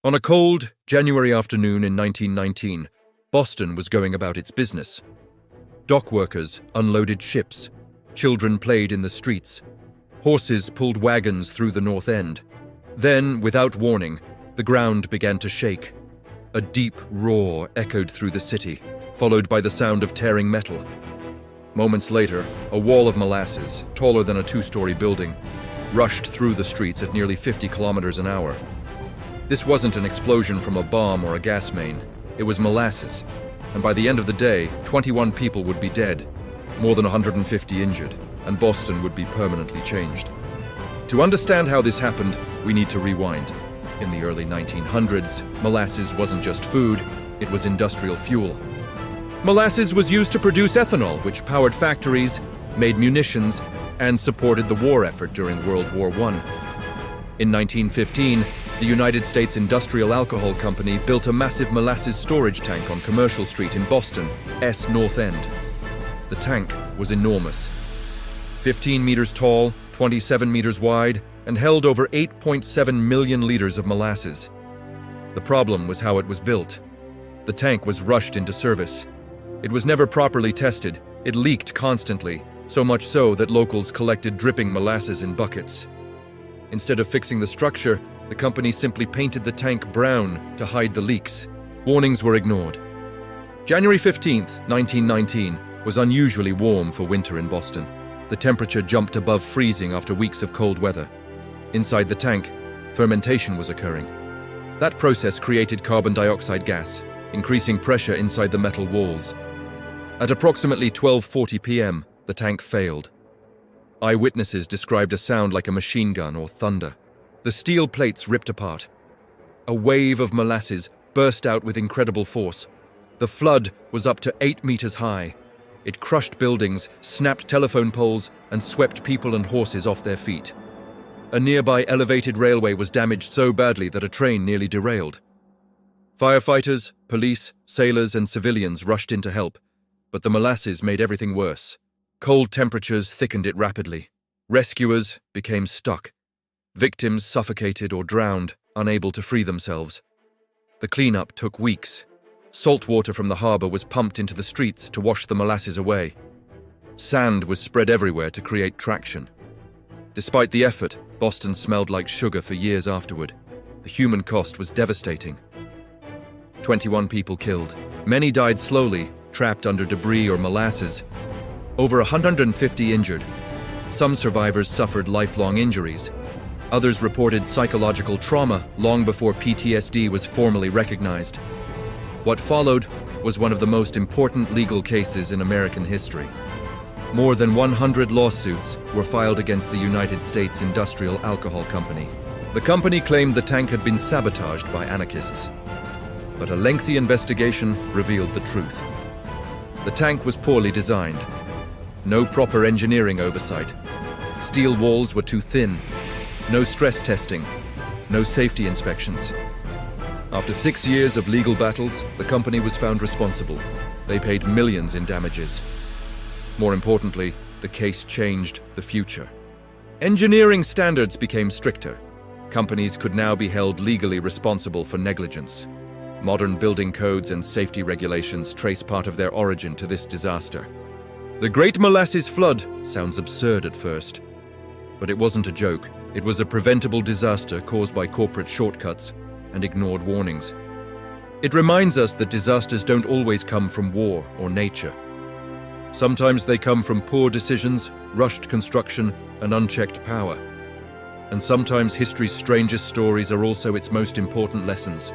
On a cold January afternoon in 1919, Boston was going about its business. Dock workers unloaded ships, children played in the streets, horses pulled wagons through the North End. Then, without warning, the ground began to shake. A deep roar echoed through the city, followed by the sound of tearing metal. Moments later, a wall of molasses, taller than a two-story building, rushed through the streets at nearly 50 kilometers an hour. This wasn't an explosion from a bomb or a gas main. It was molasses. And by the end of the day, 21 people would be dead, more than 150 injured, and Boston would be permanently changed. To understand how this happened, we need to rewind. In the early 1900s, molasses wasn't just food, it was industrial fuel. Molasses was used to produce ethanol, which powered factories, made munitions, and supported the war effort during World War I. In 1915, the United States Industrial Alcohol Company built a massive molasses storage tank on Commercial Street in Boston, S North End. The tank was enormous. 15 meters tall, 27 meters wide, and held over 8.7 million liters of molasses. The problem was how it was built. The tank was rushed into service. It was never properly tested. It leaked constantly, so much so that locals collected dripping molasses in buckets. Instead of fixing the structure, the company simply painted the tank brown to hide the leaks. Warnings were ignored. January 15, 1919, was unusually warm for winter in Boston. The temperature jumped above freezing after weeks of cold weather. Inside the tank, fermentation was occurring. That process created carbon dioxide gas, increasing pressure inside the metal walls. At approximately 12:40 p.m., the tank failed. Eyewitnesses described a sound like a machine gun or thunder. The steel plates ripped apart. A wave of molasses burst out with incredible force. The flood was up to 8 meters high. It crushed buildings, snapped telephone poles, and swept people and horses off their feet. A nearby elevated railway was damaged so badly that a train nearly derailed. Firefighters, police, sailors, and civilians rushed in to help, but the molasses made everything worse. Cold temperatures thickened it rapidly. Rescuers became stuck. Victims suffocated or drowned, unable to free themselves. The cleanup took weeks. Salt water from the harbor was pumped into the streets to wash the molasses away. Sand was spread everywhere to create traction. Despite the effort, Boston smelled like sugar for years afterward. The human cost was devastating. 21 people killed. Many died slowly, trapped under debris or molasses. Over 150 injured. Some survivors suffered lifelong injuries. Others reported psychological trauma long before PTSD was formally recognized. What followed was one of the most important legal cases in American history. More than 100 lawsuits were filed against the United States Industrial Alcohol Company. The company claimed the tank had been sabotaged by anarchists. But a lengthy investigation revealed the truth. The tank was poorly designed. No proper engineering oversight. Steel walls were too thin. No stress testing. No safety inspections. After 6 years of legal battles, the company was found responsible. They paid millions in damages. More importantly, the case changed the future. Engineering standards became stricter. Companies could now be held legally responsible for negligence. Modern building codes and safety regulations trace part of their origin to this disaster. The Great Molasses Flood sounds absurd at first, but it wasn't a joke. It was a preventable disaster caused by corporate shortcuts and ignored warnings. It reminds us that disasters don't always come from war or nature. Sometimes they come from poor decisions, rushed construction, and unchecked power. And sometimes history's strangest stories are also its most important lessons.